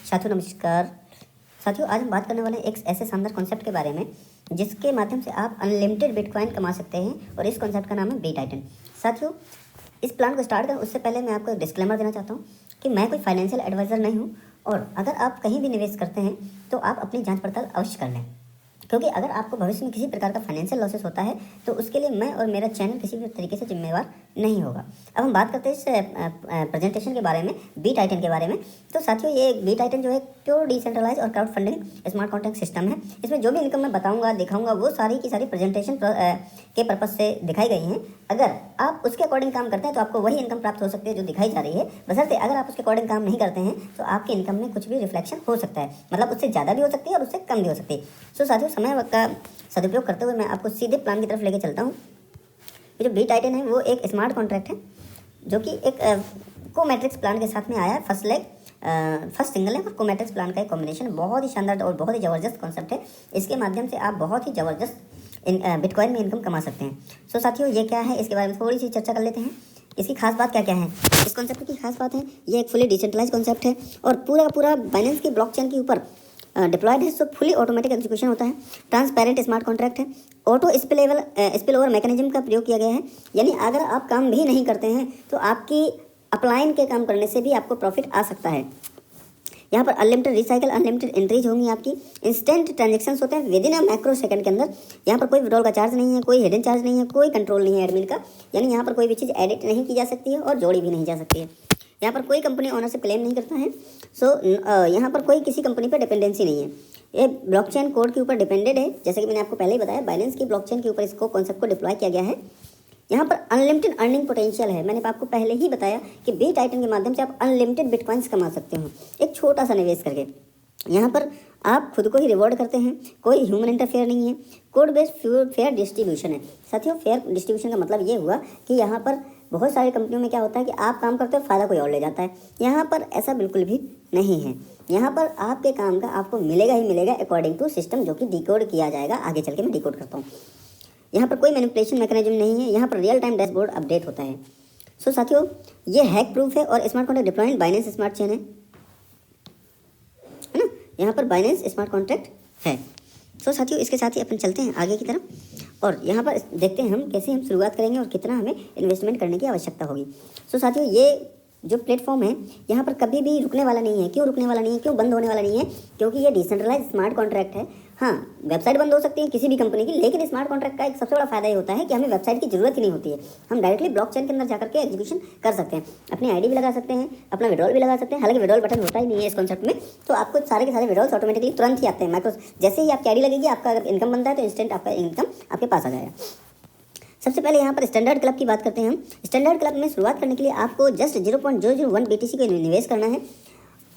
साथियों नमस्कार। साथियों आज हम बात करने वाले हैं एक ऐसे शानदार कॉन्सेप्ट के बारे में जिसके माध्यम से आप अनलिमिटेड बिटकॉइन कमा सकते हैं और इस कॉन्सेप्ट का नाम है बी टाइटन। साथियों इस प्लान को स्टार्ट करें उससे पहले मैं आपको एक डिस्क्लेमर देना चाहता हूँ कि मैं कोई फाइनेंशियल एडवाइज़र नहीं हूँ और अगर आप कहीं भी निवेश करते हैं तो आप अपनी जाँच पड़ताल अवश्य कर लें, क्योंकि अगर आपको भविष्य में किसी प्रकार का फाइनेंशियल लॉसेस होता है तो उसके लिए मैं और मेरा चैनल किसी भी तरीके से जिम्मेवार नहीं होगा। अब हम बात करते हैं इस प्रेजेंटेशन के बारे में, बी टाइटन के बारे में। तो साथियों ये बी टाइटन जो है प्योर डिसेंट्रलाइज और crowd funding smart contract system है। इसमें जो भी इनकम मैं बताऊंगा दिखाऊंगा वो सारी की सारी प्रेजेंटेशन के पर्पज से दिखाई गई हैं। अगर आप उसके अकॉर्डिंग काम करते हैं तो आपको वही इनकम प्राप्त हो सकती है जो दिखाई जा रही है, बशर्ते अगर आप उसके अकॉर्डिंग काम नहीं करते हैं तो आपकी इनकम में कुछ भी रिफ्लेक्शन हो सकता है, मतलब उससे ज़्यादा भी हो सकती है और उससे कम भी हो सकती है। सो साथियों समय का सदुपयोग करते हुए मैं आपको सीधे प्लान की तरफ लेके चलता हूँ। ये जो बी टाइटन है वो एक स्मार्ट कॉन्ट्रैक्ट है जो कि एक को मैट्रिक्स प्लान के साथ में आया है। फर्स्ट सिंगल है और को मैट्रिक्स प्लान का एक कॉम्बिनेशन बहुत ही शानदार और बहुत ही ज़बरदस्त कॉन्सेप्ट है। इसके माध्यम से आप बहुत ही ज़बरदस्त बिटकॉइन में इनकम कमा सकते हैं। सो साथियों ये क्या है इसके बारे में थोड़ी सी चर्चा कर लेते हैं। इसकी खास बात क्या क्या है, इस कॉन्सेप्ट की खास बात है ये एक फुली डिसेंट्रलाइज कॉन्सेप्ट है और पूरा पूरा बाइनेंस की ब्लॉकचेन के ऊपर डिप्लॉयड है। सो फुली ऑटोमेटिक एग्जीक्यूशन होता है, ट्रांसपेरेंट स्मार्ट कॉन्ट्रैक्ट है, ऑटो स्पिल ओवर मैकेनिज्म का प्रयोग किया गया है। यानी अगर आप काम भी नहीं करते हैं तो आपकी अपलाइन के काम करने से भी आपको प्रॉफिट आ सकता है। यहाँ पर अनलिमिटेड रिसाइकल, अनलिमिटेड एंट्रीज होंगी, आपकी इंस्टेंट ट्रांजेक्शन्स होते हैं with in a micro second के अंदर। यहाँ पर कोई विड्रॉल का चार्ज नहीं है, कोई हिडन चार्ज नहीं है, कोई कंट्रोल नहीं है एडमिन का। यानी यहाँ पर कोई भी चीज़ एडिट नहीं की जा सकती है और जोड़ी भी नहीं जा सकती है। यहाँ पर कोई कंपनी ओनरशिप क्लेम नहीं करता है। सो यहाँ पर कोई किसी कंपनी पर डिपेंडेंसी नहीं है। ये ब्लॉकचेन कोड के ऊपर डिपेंडेड है, जैसे कि मैंने आपको पहले ही बताया बाइनेंस की ब्लॉकचेन के ऊपर इसको कॉन्सेप्ट को डिप्लॉय किया गया है। यहाँ पर अनलिमिटेड अर्निंग पोटेंशियल है। मैंने आपको पहले ही बताया कि बी टाइटन के माध्यम से आप अनलिमिटेड बिटकॉइंस कमा सकते हो एक छोटा सा निवेश करके। यहाँ पर आप खुद को ही रिवॉर्ड करते हैं, कोई ह्यूमन इंटरफेयर नहीं है, कोड बेस्ड फेयर डिस्ट्रीब्यूशन है। साथियों फेयर डिस्ट्रीब्यूशन का मतलब ये हुआ कि यहाँ पर बहुत सारी कंपनियों में क्या होता है कि आप काम करते हो फ़ायदा कोई और ले जाता है। यहाँ पर ऐसा बिल्कुल भी नहीं है। यहाँ पर आपके काम का आपको मिलेगा ही मिलेगा अकॉर्डिंग टू सिस्टम, जो कि डिकोड किया जाएगा। आगे चल के मैं डिकोड करता हूँ। यहाँ पर कोई मैनिपुलेशन मैकेनिज्म नहीं है। यहाँ पर रियल टाइम डैशबोर्ड अपडेट होता है। सो साथियों ये हैक प्रूफ है और smart contract deployed Binance smart chain है ना। यहाँ पर बाइनेंस स्मार्ट कॉन्ट्रैक्ट है। सो साथियों इसके साथ ही अपन चलते हैं आगे की तरफ और यहाँ पर देखते हैं हम कैसे हम शुरुआत करेंगे और कितना हमें इन्वेस्टमेंट करने की आवश्यकता होगी। सो साथियों ये जो प्लेटफॉर्म है यहाँ पर कभी भी रुकने वाला नहीं है। क्यों रुकने वाला नहीं है, क्यों बंद होने वाला नहीं है? क्योंकि ये डिसेंट्रलाइज स्मार्ट कॉन्ट्रैक्ट है। हाँ वेबसाइट बंद हो सकती है किसी भी कंपनी की, लेकिन स्मार्ट कॉन्ट्रैक्ट का एक सबसे बड़ा फायदा ये होता है कि हमें वेबसाइट की जरूरत ही नहीं होती है। हम डायरेक्टली ब्लॉकचेन के अंदर जाकर के एग्जीक्यूशन कर सकते हैं, अपनी आईडी भी लगा सकते हैं, अपना विड्रॉल भी लगा सकते हैं। हालांकि विड्रॉल बटन होता ही नहीं है इस कॉन्सेप्ट में, तो आपको सारे के सारे विड्रॉल्स ऑटोमेटिकली तुरंत ही आते हैं। माइक्रो जैसे ही आपकी आईडी लगेगी, आपका अगर इनकम बनता है तो इंस्टेंट आपका इनकम आपके पास आ जाएगा। सबसे पहले यहाँ पर स्टैंडर्ड क्लब की बात करते हैं हम। स्टैंडर्ड क्लब में शुरुआत करने के लिए आपको जस्ट 0.001 BTC को निवेश करना है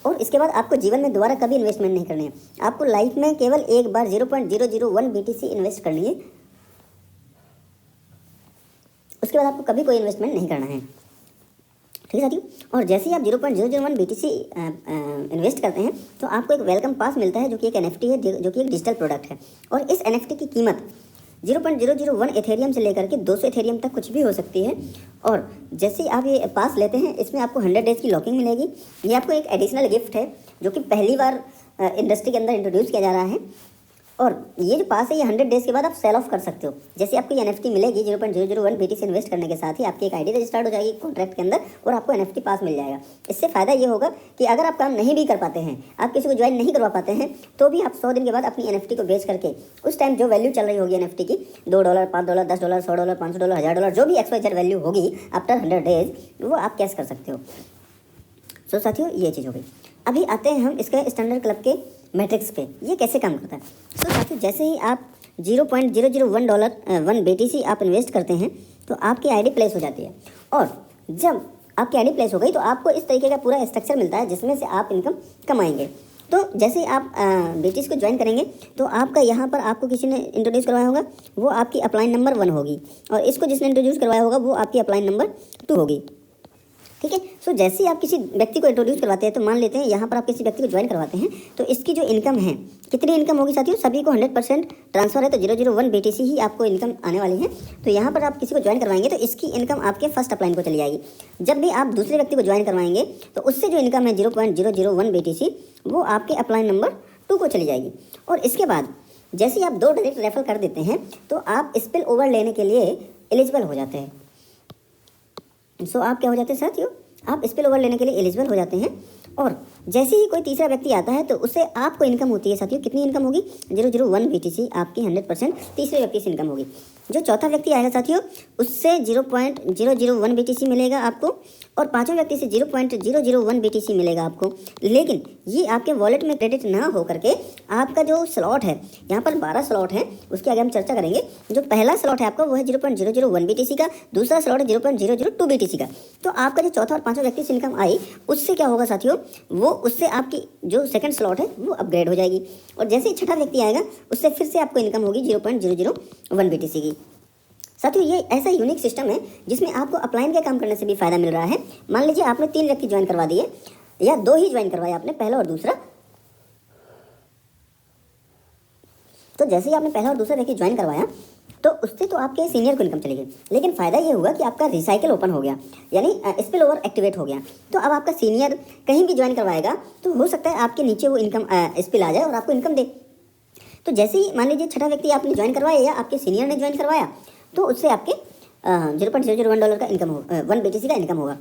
और इसके बाद आपको जीवन में दोबारा कभी इन्वेस्टमेंट नहीं करनी है। आपको लाइफ में केवल एक बार 0.001 BTC इन्वेस्ट करनी है, उसके बाद आपको कभी कोई इन्वेस्टमेंट नहीं करना है। ठीक है साथियों। और जैसे ही आप 0.001 BTC इन्वेस्ट करते हैं तो आपको एक वेलकम पास मिलता है जो कि एक NFT है, जो कि एक डिजिटल प्रोडक्ट है। और इस NFT की कीमत 0.001 एथेरियम से लेकर के 200 एथेरियम तक कुछ भी हो सकती है। और जैसे ही आप ये पास लेते हैं इसमें आपको 100 डेज़ की लॉकिंग मिलेगी। ये आपको एक एडिशनल गिफ्ट है जो कि पहली बार इंडस्ट्री के अंदर इंट्रोड्यूस किया जा रहा है। और ये जो पास है ये 100 डेज़ के बाद आप सेल ऑफ कर सकते हो। जैसे आपको ये NFT मिलेगी 0.001 BTC इन्वेस्ट करने के साथ ही आपकी एक आईडी रजिस्टर्ड हो जाएगी कॉन्ट्रैक्ट के अंदर और आपको NFT पास मिल जाएगा। इससे फ़ायदा ये होगा कि अगर आप काम नहीं भी कर पाते हैं, आप किसी को ज्वाइन नहीं करवा पाते हैं, तो भी आप 100 दिन के बाद अपनी NFT को बेच करके उस टाइम जो वैल्यू चल रही होगी NFT की $2, $5, $10, $100, $500, $1000 जो भी XYZ वैल्यू होगी आफ्टर 100 डेज़ वो आप कैश कर सकते हो। सो साथियों ये चीज़ हो गई। अभी आते हैं हम इसके स्टैंडर्ड क्लब के मैट्रिक्स पे, ये कैसे काम करता है। सो साथियों जैसे ही आप 0.001 BTC आप इन्वेस्ट करते हैं तो आपकी आईडी प्लेस हो जाती है। और जब आपकी आईडी प्लेस हो गई तो आपको इस तरीके का पूरा स्ट्रक्चर मिलता है जिसमें से आप इनकम कमाएंगे। तो जैसे ही आप BTC को ज्वाइन करेंगे तो आपका यहाँ पर आपको किसी ने इंट्रोड्यूस करवाया होगा, वो आपकी अपलाइन नंबर 1 होगी और इसको जिसने इंट्रोड्यूस करवाया होगा वो आपकी अपलाइन नंबर 2 होगी। ठीक है। सो जैसे ही आप किसी व्यक्ति को इंट्रोड्यूस करवाते हैं, तो मान लेते हैं यहाँ पर आप किसी व्यक्ति को ज्वाइन करवाते हैं, तो इसकी जो इनकम है, कितनी इनकम होगी साथियों, सभी को 100% ट्रांसफर है, तो 001 BTC ही आपको इनकम आने वाली है। तो यहाँ पर आप किसी को ज्वाइन करवाएंगे तो इसकी इनकम आपके फर्स्ट अपलाइन को चली जाएगी। जब भी आप दूसरे व्यक्ति को ज्वाइन करवाएंगे तो उससे जो इनकम है 0.001 BTC वो आपके अपलाइन नंबर 2 को चली जाएगी। और इसके बाद जैसे ही आप 2 डायरेक्ट रेफर कर देते हैं तो आप स्पिल ओवर लेने के लिए एलिजिबल हो जाते हैं। सो आप क्या हो जाते हैं साथियों, आप स्पिल ओवर लेने के लिए एलिजिबल हो जाते हैं। और जैसे ही कोई तीसरा व्यक्ति आता है तो उससे आपको इनकम होती है साथियों, कितनी इनकम होगी, 001 BTC आपकी 100% तीसरे व्यक्ति से इनकम होगी। जो चौथा व्यक्ति आएगा साथियों उससे 0.001 BTC मिलेगा आपको, और पांचवें व्यक्ति से 0.001 BTC मिलेगा आपको। लेकिन ये आपके वॉलेट में क्रेडिट ना हो करके आपका जो स्लॉट है, यहाँ पर 12 स्लॉट है, उसके आगे हम चर्चा करेंगे। जो पहला स्लॉट है आपका वो है 0.001 BTC का, दूसरा स्लॉट है 0.002 BTC का। तो आपका जो चौथा और पांचवा व्यक्ति से इनकम आई उससे क्या होगा साथियों, वो उससे आपकी जो सेकंड स्लॉट है वो अपग्रेड हो जाएगी। और जैसे ही छठा व्यक्ति आएगा उससे फिर से आपको इनकम होगी 0.001 BTC की। साथियों ये ऐसा यूनिक सिस्टम है जिसमें आपको अपलाइन के काम करने से भी फायदा मिल रहा है। मान लीजिए आपने 3 व्यक्ति ज्वाइन करवा दिए, या 2 ही ज्वाइन करवाए आपने, पहला और दूसरा। तो जैसे ही आपने पहला और दूसरा व्यक्ति ज्वाइन करवाया तो उससे तो आपके सीनियर को इनकम चलेगी, लेकिन फ़ायदा ये हुआ कि आपका रिसाइकिल ओपन हो गया, यानी स्पिल ओवर एक्टिवेट हो गया। तो अब आपका सीनियर कहीं भी ज्वाइन करवाएगा तो हो सकता है आपके नीचे वो इनकम स्पिल आ जाए और आपको इनकम दे। तो जैसे ही मान लीजिए छठा व्यक्ति आपने ज्वाइन करवाया या आपके सीनियर ने ज्वाइन करवाया तो उससे आपके $0.001 का इनकम होगा, 1 BTC का इनकम होगा।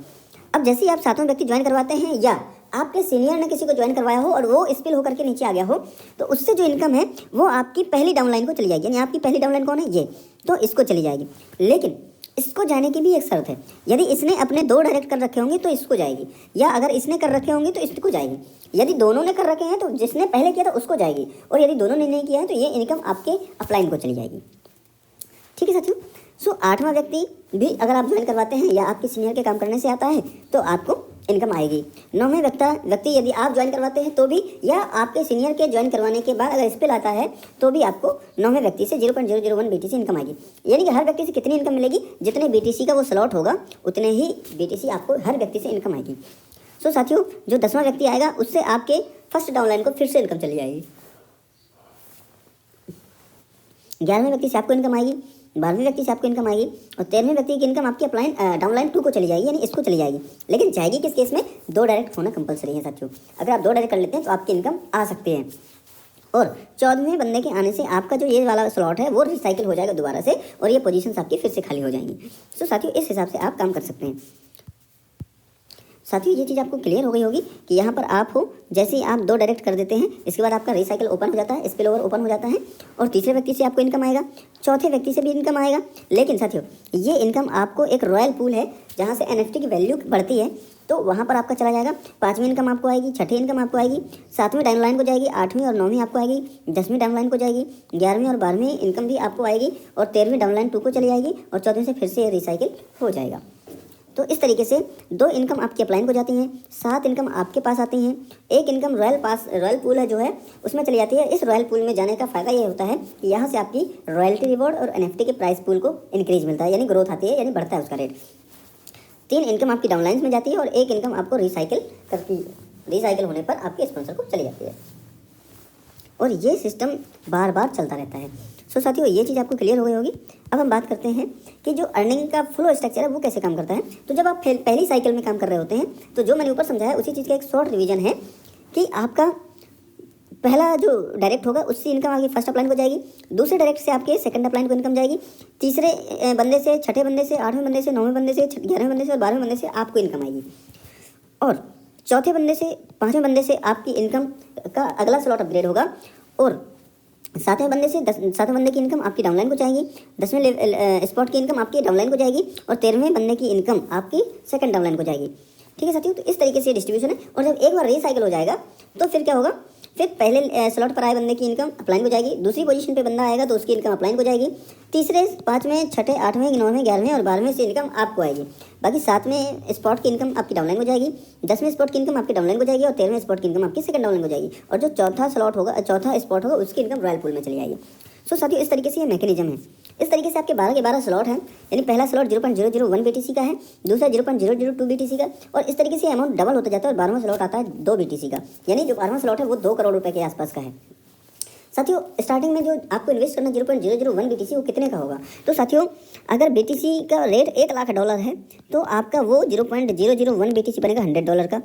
अब जैसे ही आप सातवां व्यक्ति ज्वाइन करवाते हैं या आपके सीनियर ने किसी को ज्वाइन करवाया हो और वो स्पिल होकर के नीचे आ गया हो, तो उससे जो इनकम है वो आपकी पहली डाउनलाइन को चली जाएगी। यानी आपकी पहली डाउनलाइन कौन है, ये, तो इसको चली जाएगी। लेकिन इसको जाने की भी एक शर्त है, यदि इसने अपने 2 डायरेक्ट कर रखे होंगे तो इसको जाएगी, या अगर इसने कर रखे होंगे तो इसको जाएगी। यदि दोनों ने कर रखे हैं तो जिसने पहले किया था उसको जाएगी, और यदि दोनों ने नहीं किया है तो ये इनकम आपके अपलाइन को चली जाएगी। ठीक है साथियों। सो 8वां व्यक्ति भी अगर आप ज्वाइन करवाते हैं या आपके सीनियर के काम करने से आता है तो आपको इनकम आएगी। 9वें व्यक्ति यदि आप ज्वाइन करवाते हैं तो भी, या आपके सीनियर के ज्वाइन करवाने के बाद अगर स्पिल आता है तो भी आपको 9वें व्यक्ति से 0.001 BTC इनकम आएगी। यानी कि हर व्यक्ति से कितनी इनकम मिलेगी, जितने BTC का वो स्लॉट होगा उतने ही BTC आपको हर व्यक्ति से इनकम आएगी। सो साथियों जो 10वां व्यक्ति आएगा उससे आपके फर्स्ट डाउनलाइन को फिर से इनकम चली जाएगी। 11वें व्यक्ति से आपको इनकम आएगी, 12वें व्यक्ति से आपको इनकम आएगी, और 13वें व्यक्ति की इनकम आपकी अपलाइन डाउनलाइन 2 को चली जाएगी, यानी इसको चली जाएगी। लेकिन जाएगी किस केस में, 2 डायरेक्ट होना कंपलसरी है साथियों। अगर आप 2 डायरेक्ट कर लेते हैं तो आपकी इनकम आ सकती है। और 14वें बंदे के आने से आपका जो ये वाला स्लॉट है वो रिसाइकिल हो जाएगा दोबारा से, और ये पोजीशंस आपकी फिर से खाली हो जाएंगी। तो साथियों इस हिसाब से आप काम कर सकते हैं। साथियों ये चीज़ आपको क्लियर हो गई होगी कि यहाँ पर आप हो, जैसे ही आप 2 डायरेक्ट कर देते हैं इसके बाद आपका रिसाइकिल ओपन हो जाता है, स्पिल ओवर ओपन हो जाता है, और तीसरे व्यक्ति से आपको इनकम आएगा, चौथे व्यक्ति से भी इनकम आएगा। लेकिन साथियों ये इनकम आपको एक रॉयल पूल है जहाँ से NFT की वैल्यू बढ़ती है, तो वहाँ पर आपका चला जाएगा। 5वीं इनकम आपको आएगी, 6ठी इनकम आपको आएगी, 7वीं डाउनलाइन को जाएगी, 8वीं और 9वीं आपको आएगी, 10वीं डाउनलाइन को जाएगी, 11वीं और 12वीं इनकम भी आपको आएगी, और 13वीं डाउनलाइन 2 को चली जाएगी, और 14वीं से फिर से रिसाइकिल हो जाएगा। तो इस तरीके से 2 इनकम आपकी अपलाइन को जाती हैं, 7 इनकम आपके पास आती हैं, 1 इनकम रॉयल पूल है जो है उसमें चली जाती है। इस रॉयल पूल में जाने का फ़ायदा ये होता है कि यहाँ से आपकी रॉयल्टी रिवॉर्ड और NFT के प्राइस पूल को इंक्रीज मिलता है, यानी ग्रोथ आती है, यानी बढ़ता है उसका रेट। 3 इनकम आपकी डाउनलाइंस में जाती है, और 1 इनकम आपको रिसाइकिल होने पर आपके स्पॉन्सर को चली जाती है, और ये सिस्टम बार बार चलता रहता है। सो साथियों ये चीज़ आपको क्लियर हो गई होगी। अब हम बात करते हैं कि जो अर्निंग का फ्लो स्ट्रक्चर है वो कैसे काम करता है। तो जब आप पहली साइकिल में काम कर रहे होते हैं तो जो मैंने ऊपर समझाया उसी चीज़ का एक शॉर्ट रिवीजन है कि आपका पहला जो डायरेक्ट होगा उससे इनकम आपकी फर्स्ट अपलाइन को जाएगी, दूसरे डायरेक्ट से आपके सेकंड अपलाइन को इनकम जाएगी, तीसरे बंदे से, छठे बंदे से, 8वें बंदे से, 9वें बंदे से, 11वें बंदे से और 12वें बंदे से आपको इनकम आएगी, और चौथे बंदे से, 5वें बंदे से आपकी इनकम का अगला स्लॉट अपग्रेड होगा, और 7वें बंदे से 7वें बंदे की इनकम आपकी डाउनलाइन को जाएगी, 10वें स्पॉट की इनकम आपकी डाउनलाइन को जाएगी, और 13वें बंदे की इनकम आपकी सेकंड डाउनलाइन को जाएगी। ठीक है साथियों, तो इस तरीके से डिस्ट्रीब्यूशन है। और जब एक बार रिसाइकिल हो जाएगा तो फिर क्या होगा, फिर पहले स्लॉट पर आए बंदे की इनकम अपलाइन को जाएगी, दूसरी पोजीशन पे बंदा आएगा तो उसकी इनकम अपलाइन को जाएगी, तीसरे, 5वें, 6ठे, 8वें, 9वें, 11वें और 12वें से इनकम आपको आएगी। बाकी 7वें स्पॉट की इनकम आपकी डाउनलाइन को जाएगी, 10वें स्पॉट की इनकम आपकी डाउनलाइन को जाएगी, और 13वें स्पॉट की इनकम आपकी सेकंड डाउनलाइन को जाएगी, और जो चौथा स्पॉट होगा उसकी इनकम रॉयल पूल में चली जाएगी। सो साथियों इस तरीके से ये मैकेनिज्म है। इस तरीके से आपके 12 के 12 स्लॉट हैं, यानी पहला स्लॉट 0.001 BTC का है, दूसरा 0.002 BTC का, और इस तरीके से अमाउंट डबल होता जाता है और 12वां स्लॉट आता है 2 BTC का, यानी जो 12वां स्लॉट है वो 2 करोड़ रुपए के आसपास का है। साथियों स्टार्टिंग में जो आपको इन्वेस्ट करना 0.001 BTC वो कितने का होगा, तो साथियों अगर BTC का रेट $1,00,000 है तो आपका वो 0.001 BTC बनेगा $100 का।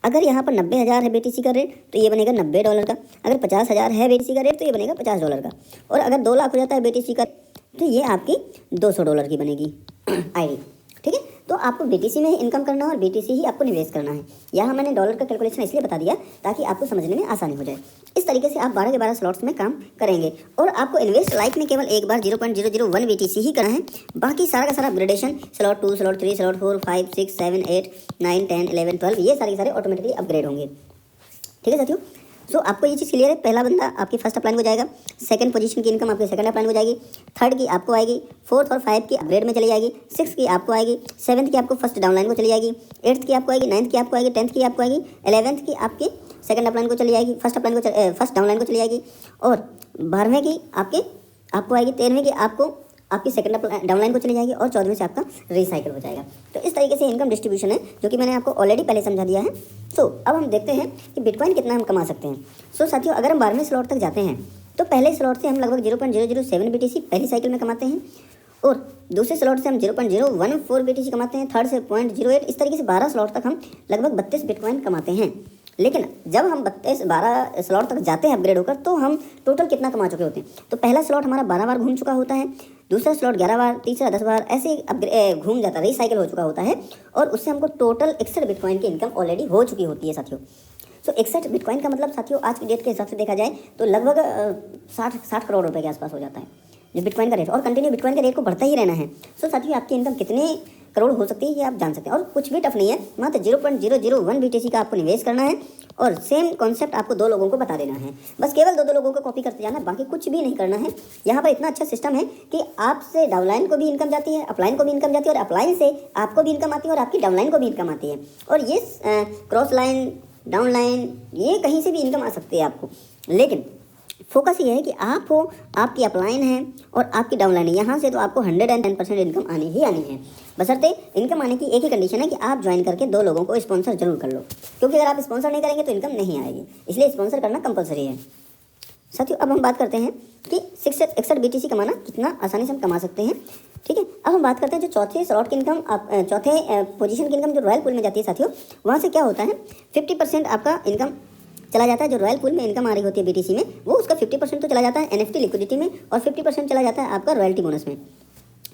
अगर यहाँ पर 90,000 है BTC का रेट तो ये बनेगा $90 का। अगर 50,000 है BTC का रेट तो ये बनेगा $50 का। और अगर 2 लाख हो जाता है BTC का तो ये आपकी $200 की बनेगी आईडी। ठीक है, तो आपको BTC में ही इनकम करना है और BTC ही आपको निवेश करना है। यहाँ मैंने डॉलर का कैलकुलेशन इसलिए बता दिया ताकि आपको समझने में आसानी हो जाए। इस तरीके से आप 12 के 12 स्लॉट्स में काम करेंगे और आपको इन्वेस्ट लाइफ में केवल एक बार 0.001 BTC ही करना है। बाकी सारा का सारा अपग्रेडेशन स्लॉट 2, स्लॉट 3, स्लॉट 4, 5, 6, 7, 8, 9, 10, 11, 12 ये सारे ऑटोमेटिकली अपग्रेड होंगे। ठीक है साथियों, सो आपको ये चीज़ क्लियर है। पहला बंदा आपकी फर्स्ट अपलाइन को जाएगा, सेकंड पोजीशन की इनकम आपकी सेकंड अपलाइन को जाएगी, थर्ड की आपको आएगी, फोर्थ और 5 की अपग्रेड में चली जाएगी, 6 की आपको आएगी, 7th की आपको फर्स्ट डाउनलाइन को चली जाएगी, 8th की आपको आएगी, 9th की आपको आएगी, 10th की आपको आएगी, 11th की आपकी सेकंड अपलाइन को चली जाएगी, फर्स्ट डाउनलाइन को चली जाएगी, और 12वें की आपको आएगी, 13वें की आपकी सेकंड डाउनलाइन को चली जाएगी, और 14वें से आपका रिसाइकिल हो जाएगा। तो इस तरीके से इनकम डिस्ट्रीब्यूशन है जो कि मैंने आपको ऑलरेडी पहले समझा दिया है। सो अब हम देखते हैं कि बिटकॉइन कितना हम कमा सकते हैं। सो साथियों अगर हम 12वें स्लॉट तक जाते हैं तो पहले स्लॉट से हम लगभग 0.007 BTC पहली साइकिल में कमाते हैं, और दूसरे स्लॉट से हम 0.014 BTC कमाते हैं, थर्ड से 0.08, इस तरीके से 12 स्लॉट तक हम लगभग 32 बिटकॉइन कमाते हैं। लेकिन जब हम 12 स्लॉट तक जाते हैं अपग्रेड होकर तो हम टोटल कितना कमा चुके होते हैं, तो पहला स्लॉट हमारा 12 बार घूम चुका होता है, दूसरा स्लॉट 11 बार, तीसरा 10 बार, ऐसे घूम जाता है, रिसाइकिल हो चुका होता है, और उससे हमको टोटल 61 बिटकॉइन की इनकम ऑलरेडी हो चुकी होती है साथियों। सो 61 बिटकॉइन का मतलब साथियों आज की डेट के हिसाब से देखा जाए तो लगभग 60 करोड़ रुपए के आसपास हो जाता है जो बिटकॉइन का रेट, और कंटिन्यू बिटकॉइन का रेट को बढ़ता ही रहना है। सो साथियों आपकी इनकम कितने करोड़ हो सकती है ये आप जान सकते हैं, और कुछ भी टफ नहीं है, मात्र 0.001 BTC का आपको निवेश करना है, और सेम कॉन्सेप्ट आपको 2 लोगों को बता देना है, बस केवल 2 लोगों को कॉपी करते जाना है, बाकी कुछ भी नहीं करना है। यहाँ पर इतना अच्छा सिस्टम है कि आपसे डाउनलाइन को भी इनकम जाती है, अपलाइन को भी इनकम जाती है, और अपलाइन से आपको भी इनकम आती है, और आपकी डाउनलाइन को भी इनकम आती है, और ये क्रॉस लाइन डाउनलाइन ये कहीं से भी इनकम आ सकती है आपको। लेकिन फोकस ये है कि आप हो, आपकी अपलाइन है और आपकी डाउनलाइन है, यहाँ से तो आपको 110% इनकम आनी ही आनी है। बशर्ते इनकम आने की एक ही कंडीशन है कि आप ज्वाइन करके 2 लोगों को स्पॉन्सर जरूर कर लो, क्योंकि अगर आप स्पॉन्सर नहीं करेंगे तो इनकम नहीं आएगी, इसलिए स्पॉन्सर करना कंपलसरी है। साथियों अब हम बात करते हैं कि 61 BTC कमाना कितना आसानी से हम कमा सकते हैं। ठीक है, अब हम बात करते हैं जो चौथे स्लॉट की इनकम, चौथे पोजीशन की इनकम जो रॉयल पूल में जाती है साथियों, वहाँ से क्या होता है 50% आपका इनकम चला जाता है। जो रॉयल पूल में इनकम आ रही होती है BTC में, वो उसका 50% तो चला जाता है NFT लिक्विडिटी में, और 50% चला जाता है आपका रॉयल्टी बोनस में।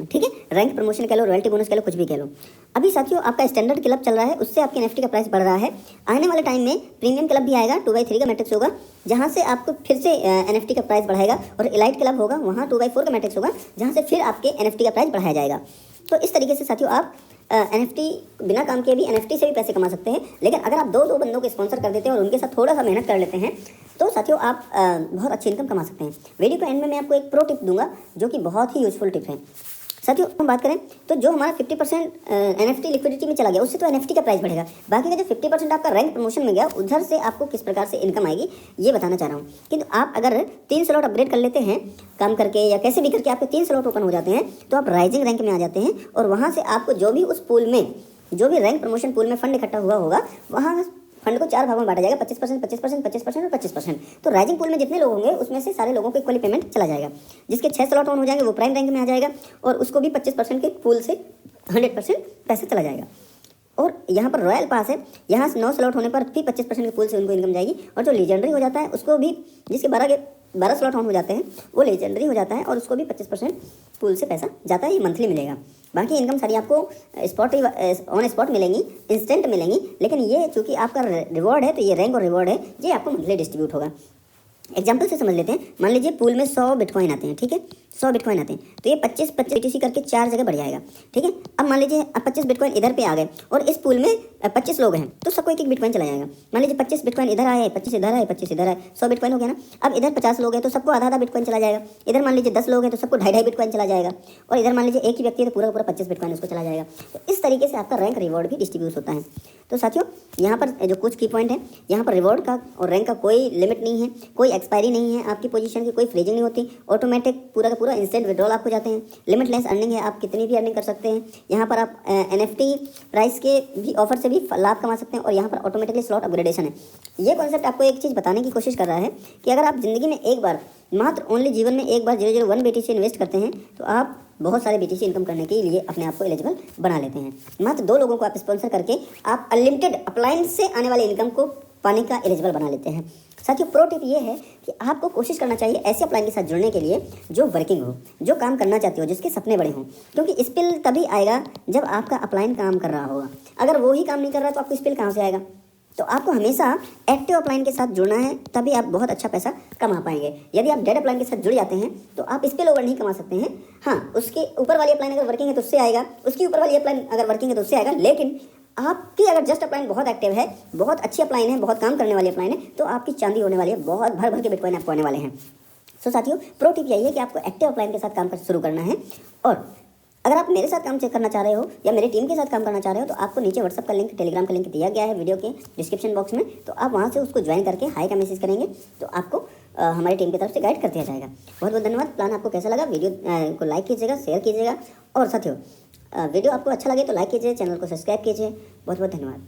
ठीक है, रैंक प्रमोशन कह लो, रॉयल्टी बोनस कह लो, कुछ भी कह लो। अभी साथियों आपका स्टैंडर्ड क्लब चल रहा है, उससे आपके NFT का प्राइस बढ़ रहा है। आने वाले टाइम में प्रीमियम क्लब भी आएगा, 2/3 का मैट्रिक्स होगा, जहाँ से आपको फिर से NFT का प्राइस बढ़ाएगा, और इलाइट क्लब होगा, वहाँ 2/4 का मैट्रिक्स होगा, जहाँ से फिर आपके NFT का प्राइस बढ़ाया जाएगा। तो इस तरीके से साथियों आप NFT बिना काम के भी NFT से भी पैसे कमा सकते हैं। लेकिन अगर आप 2 बंदों को स्पॉन्सर कर देते हैं और उनके साथ थोड़ा सा मेहनत कर लेते हैं तो साथियों आप बहुत अच्छी इनकम कमा सकते हैं। वीडियो के एंड में मैं आपको एक प्रो टिप दूंगा जो कि बहुत ही यूजफुल टिप है। साथियों हम बात करें तो जो हमारा 50% NFT लिक्विडिटी में चला गया, उससे तो NFT का प्राइस बढ़ेगा, बाकी का जो 50% आपका रैंक प्रमोशन में गया, उधर से आपको किस प्रकार से इनकम आएगी ये बताना चाह रहा हूँ। किंतु आप अगर 3 स्लॉट अपग्रेड कर लेते हैं काम करके या कैसे भी करके आपके 3 स्लॉट ओपन हो जाते हैं, तो आप राइजिंग रैंक में आ जाते हैं, और वहाँ से आपको जो भी उस पूल में, जो भी रैंक प्रमोशन पूल में फंड इकट्ठा हुआ होगा, वहाँ फंड को 4 भागों में बांटा जाएगा, 25%, 25%, 25% और 25%। तो राइजिंग पूल में जितने लोग होंगे उसमें से सारे लोगों को इक्वली पेमेंट चला जाएगा। जिसके 6 स्लॉट ऑन हो जाएंगे वो प्राइम रैंक में आ जाएगा, और उसको भी 25% के पूल से 100% पैसा चला जाएगा। और यहाँ पर रॉयल पास है, यहाँ से 9 स्लॉट होने पर भी 25% के पूल से उनको इनकम जाएगी, और जो लीजेंडरी हो जाता है उसको भी, जिसके 12 स्लॉट ऑन हो जाते हैं वो लीजेंडरी हो जाता है, और उसको भी 25% पूल से पैसा जाता है, ये मंथली मिलेगा। बाकी इनकम सारी आपको ऑन स्पॉट मिलेंगी, इंस्टेंट मिलेंगी, लेकिन ये चूँकि आपका रिवॉर्ड है तो ये रैंक और रिवॉर्ड है, ये आपको मंथली डिस्ट्रीब्यूट होगा। एग्जाम्पल से समझ लेते हैं, मान लीजिए पूल में 100 बिटकॉइन आते हैं, ठीक है, 100 बिटकॉइन आते हैं, तो ये 25 BTC करके 4 जगह बढ़ जाएगा। ठीक है, अब मान लीजिए अब 25 बिटकॉइन इधर पे आ गए, और इस पूल में 25 लोग हैं, तो सबको एक बिटकॉइन चला जाएगा। मान लीजिए 25 बिटकॉइन इधर आए, 25 इधर आए, 25 इधर आए, 100 बिटकॉइन हो गया ना। अब इधर 50 लोग हैं तो सबको आधा बिटकॉइन चला जाएगा। इधर मान लीजिए 10 लोग हैं तो सबको 2.5 बिटकॉइन चला जाएगा, और इधर मान लीजिए एक ही व्यक्ति है तो पूरा 25 बिटकॉइन उसको चला जाएगा। तो इस तरीके से आपका रैंक रिवॉर्ड भी डिस्ट्रीब्यूट होता है। तो साथियों यहाँ पर जो कुछ की पॉइंट है, यहाँ पर रिवॉर्ड का और रैंक का कोई लिमिट नहीं है, कोई एक्सपायरी नहीं है, आपकी पोजीशन की कोई फ्रीजिंग नहीं होती, ऑटोमेटिक पूरा का पूरा इंस्टेंट विड्रॉल आपको जाते हैं, लिमिटलेस अर्निंग है, आप कितनी भी अर्निंग कर सकते हैं। यहाँ पर आप NFT प्राइस के भी ऑफर से भी लाभ कमा सकते हैं और यहाँ पर ऑटोमेटिकली स्लॉट अपग्रेडेशन है। ये कॉन्सेप्ट आपको एक चीज़ बताने की कोशिश कर रहा है कि अगर आप ज़िंदगी में एक बार, मात्र ओनली जीवन में एक बार 001 BTC इन्वेस्ट करते हैं तो आप बहुत सारे BTC इनकम करने के लिए अपने आप को एलिजिबल बना लेते हैं। मात्र 2 लोगों को आप स्पॉन्सर करके आप अनलिमिटेड अप्लायंस से आने वाले इनकम को पाने का एलिजिबल बना लेते हैं। साथियों प्रो टिप ये है कि आपको कोशिश करना चाहिए ऐसे अप्लाइन के साथ जुड़ने के लिए जो वर्किंग हो, जो काम करना चाहते हो, जिसके सपने बड़े हों, क्योंकि स्पिल तभी आएगा जब आपका अप्लाइन काम कर रहा होगा। अगर वो ही काम नहीं कर रहा तो आपको स्पिल कहाँ से आएगा। तो आपको हमेशा एक्टिव अपलाइन के साथ जुड़ना है, तभी आप बहुत अच्छा पैसा कमा पाएंगे। यदि आप डेड अपलाइन के साथ जुड़ जाते हैं तो आप स्पिल ओवर नहीं कमा सकते हैं। हाँ, उसके ऊपर वाली अपलाइन अगर वर्किंग है तो उससे आएगा, उसकी ऊपर वाली अपलाइन अगर वर्किंग है तो उससे आएगा, लेकिन आपकी अगर जस्ट अपलाइन बहुत एक्टिव है, बहुत अच्छी अपलाइन है, बहुत काम करने वाली अपलाइन है, तो आपकी चांदी होने वाली है, बहुत भर भर के बिटकॉइन आपको आने वाले हैं। सो साथियों प्रो टिप यही है कि आपको एक्टिव अपलाइन के साथ काम शुरू करना है। और अगर आप मेरे साथ काम चेक करना चाह रहे हो या मेरी टीम के साथ काम करना चाह रहे हो तो आपको नीचे व्हाट्सअप का लिंक, टेलीग्राम का लिंक दिया गया है वीडियो के डिस्क्रिप्शन बॉक्स में, तो आप वहाँ से उसको ज्वाइन करके हाई का मैसेज करेंगे तो आपको हमारी टीम की तरफ से गाइड कर दिया जाएगा। बहुत बहुत धन्यवाद। प्लान आपको कैसा लगा, वीडियो को लाइक कीजिएगा, शेयर कीजिएगा और साथियों वीडियो आपको अच्छा लगे तो लाइक कीजिए, चैनल को सब्सक्राइब कीजिए। बहुत बहुत धन्यवाद।